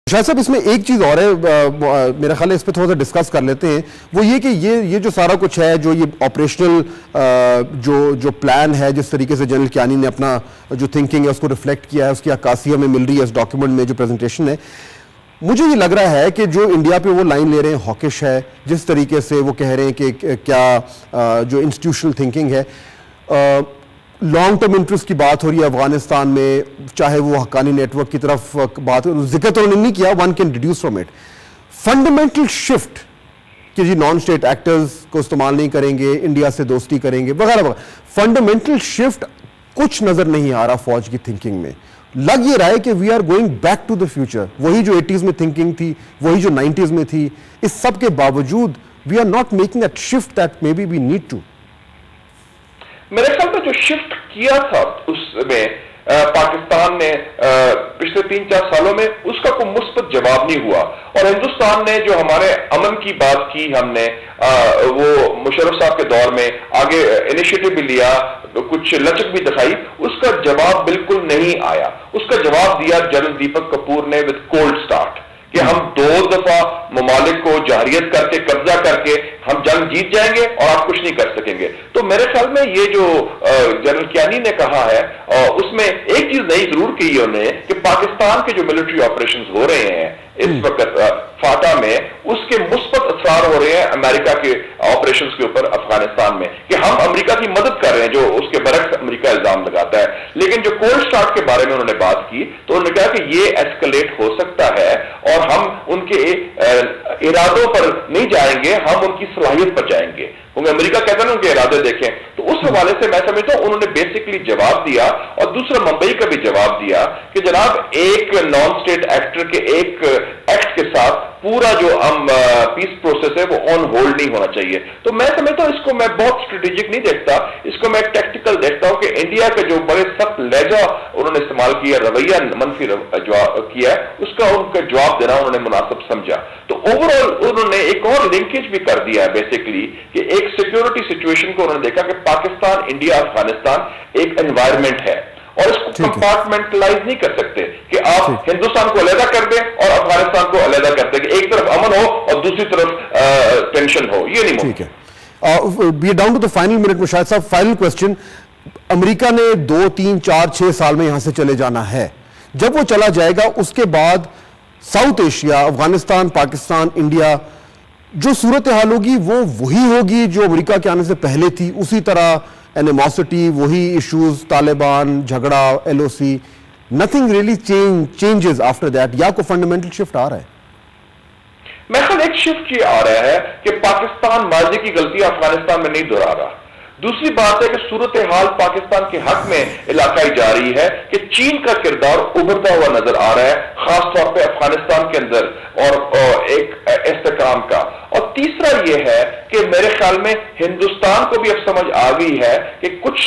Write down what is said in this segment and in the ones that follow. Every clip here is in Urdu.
شاہد صاحب اس میں ایک چیز اور ہے، میرا خیال ہے اس پہ تھوڑا سا ڈسکس کر لیتے ہیں، وہ یہ کہ یہ جو سارا کچھ ہے، جو یہ آپریشنل جو پلان ہے، جس طریقے سے جنرل کیانی نے اپنا جو تھنکنگ ہے اس کو ریفلیکٹ کیا ہے، اس کی عکاسی ہمیں مل رہی ہے اس ڈاکیومنٹ میں جو پریزنٹیشن ہے، مجھے یہ لگ رہا ہے کہ جو انڈیا پہ وہ لائن لے رہے ہیں ہاکش ہے، جس طریقے سے وہ کہہ رہے ہیں کہ کیا جو انسٹیٹیوشنل تھنکنگ ہے، لانگ ٹرم انٹرسٹ کی بات ہو رہی ہے افغانستان میں، چاہے وہ حقانی نیٹ ورک کی طرف بات ہو، ذکر تو انہوں نے نہیں کیا، one can deduce from it fundamental shift کہ جی نان اسٹیٹ ایکٹرز کو استعمال نہیں کریں گے، انڈیا سے دوستی کریں گے وغیرہ وغیرہ، فنڈامنٹل شفٹ کچھ نظر نہیں آ رہا فوج کی تھنکنگ میں. لگ یہ رہا ہے کہ we are going back to the future, وہی جو 80s میں تھنکنگ تھی، وہی جو 90s میں تھی، اس سب کے باوجود we are not making that shift that may be we need to. میرے خیال میں جو شفٹ کیا تھا اس میں پاکستان نے پچھلے 3-4 سالوں میں، اس کا کوئی مثبت جواب نہیں ہوا، اور ہندوستان نے جو ہمارے امن کی بات کی، ہم نے وہ مشرف صاحب کے دور میں آگے انیشیٹو بھی لیا، کچھ لچک بھی دکھائی، اس کا جواب بالکل نہیں آیا. اس کا جواب دیا جنرل دیپک کپور نے وتھ کولڈ سٹارٹ کہ ہم 2 دفعہ ممالک کو جارحیت کر کے قبضہ کر کے ہم جنگ جیت جائیں گے اور آپ کچھ نہیں کر سکیں گے. تو میرے خیال میں یہ جو جنرل کیانی نے کہا ہے، اس میں ایک چیز نئی ضرور کی انہوں نے کہ پاکستان کے جو ملٹری آپریشنز ہو رہے ہیں اس وقت فاٹا میں، اس کے مثبت اثرات ہو رہے ہیں امریکہ کے آپریشنز کے اوپر افغانستان میں، کہ ہم امریکہ کی مدد کر رہے ہیں، جو اس کے برعکس امریکہ الزام لگاتا ہے. لیکن جو کولڈ سٹارٹ کے بارے میں انہوں نے بات کی تو انہوں نے کہا کہ یہ ایسکلیٹ ہو سکتا ہے اور ہم ان کے ارادوں پر نہیں جائیں گے، ہم ان کی صلاحیت پر جائیں گے، کیونکہ امریکہ کہتا ہے نا ان کے ارادے دیکھیں. تو اس حوالے سے میں سمجھتا ہوں انہوں نے بیسکلی جواب دیا، اور دوسرا ممبئی کا بھی جواب دیا کہ جناب ایک نان اسٹیٹ ایکٹر کے ایک ایکٹ کے ساتھ پورا جو پیس پروسیس ہے وہ آن ہولڈ نہیں ہونا چاہیے. تو میں سمجھتا ہوں اس کو میں بہت اسٹریٹجک نہیں دیکھتا، اس کو میں ٹیکٹیکل دیکھتا ہوں کہ انڈیا کا جو بڑے سخت لہجہ انہوں نے استعمال کیا، رویہ منفی کیا ہے، اس کا ان کا جواب دینا انہوں نے مناسب سمجھا. تو اوور آل انہوں نے ایک اور لنکیج بھی کر دیا ہے بیسکلی کہ ایک سیکورٹی سچویشن کو انہوں نے دیکھا کہ پاکستان، انڈیا، افغانستان ایک انوائرمنٹ ہے، اور اس کو کمپارٹمنٹلائز نہیں کر سکتے کہ آپ ہندوستان کو علیحدہ کر دیں اور افغانستان کو علیحدہ کر دیں، کہ ایک طرف امن ہو اور دوسری طرف ٹینشن ہو، یہ نہیں ممکن. ٹھیک ہے، we down to the final minute میں. شاید صاحب فائنل کوسچن، امریکہ نے 2, 3, 4, 6 سال میں یہاں سے چلے جانا ہے، جب وہ چلا جائے گا اس کے بعد south Asia, Afghanistan, Pakistan, India, جو صورتحال ہوگی وہ وہی ہوگی جو امریکہ کے آنے سے پہلے تھی، اسی طرح اینیموسٹی، وہی ایشوز، طالبان، جھگڑا، LOC، nothing really changes after that, یا کوئی فنڈامنٹل شفٹ آ رہا ہے؟ میں خیال ایک شفٹ یہ آ رہا ہے کہ پاکستان ماضی کی غلطیاں افغانستان میں نہیں دہرا رہا. دوسری بات ہے کہ صورتحال پاکستان کے حق میں علاقائی جا رہی ہے کہ چین کا کردار ابھرتا ہوا نظر آ رہا ہے، خاص طور پہ افغانستان کے اندر، اور ایک استحکام کا. اور تیسرا یہ ہے کہ میرے خیال میں ہندوستان کو بھی اب سمجھ آ گئی ہے کہ کچھ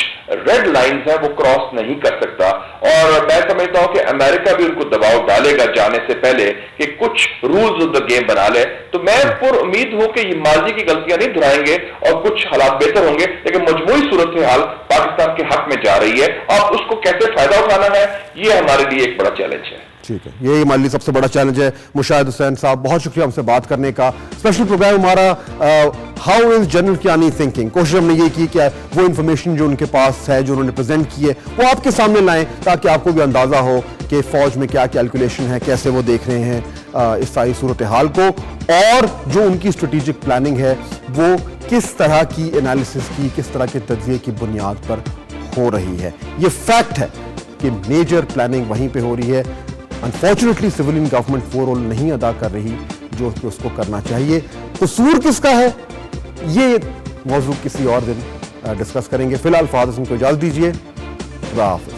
ریڈ لائنز ہیں وہ کراس نہیں کر سکتا، اور میں سمجھتا ہوں کہ امریکہ بھی ان کو دباؤ ڈالے گا جانے سے پہلے کہ کچھ رولز آف دا گیم بنا لے. تو میں پر امید ہوں کہ یہ ماضی کی غلطیاں نہیں دہرائیں گے اور کچھ حالات بہتر ہوں گے، لیکن مجموعی صورتحال پاکستان کے حق میں جا رہی ہے. آپ اس کو کیسے فائدہ اٹھانا ہے، یہ ہمارے لیے ایک بڑا چیلنج ہے. ٹھیک ہے، یہی ہمارے لیے سب سے بڑا چیلنج ہے. مشاہد حسین صاحب، بہت شکریہ ہم سے بات کرنے کا. اسپیشل پروگرام ہمارا how is General Kiani thinking, کوشش ہم نے یہ کی کہ وہ انفارمیشن جو ان کے پاس ہے، جو انہوں نے پریزنٹ کی ہے، وہ آپ کے سامنے لائیں تاکہ آپ کو بھی اندازہ ہو کہ فوج میں کیا کیلکولیشن ہے، کیسے وہ دیکھ رہے ہیں اس ساری صورتحال کو، اور جو ان کی اسٹریٹجک پلاننگ ہے وہ کس طرح کی انالیسس کی، کس طرح کے تجزیے کی بنیاد پر ہو رہی ہے. یہ فیکٹ ہے کہ میجر پلاننگ وہیں پہ ہو رہی ہے. انفارچونیٹلی سویلین گورنمنٹ وہ رول نہیں ادا کر رہی جو کہ اس کو کرنا چاہیے. قصور کس کا ہے، یہ موضوع کسی اور دن ڈسکس کریں گے. فی الحال فہد حسن کو اجازت دیجیے، خدا حافظ.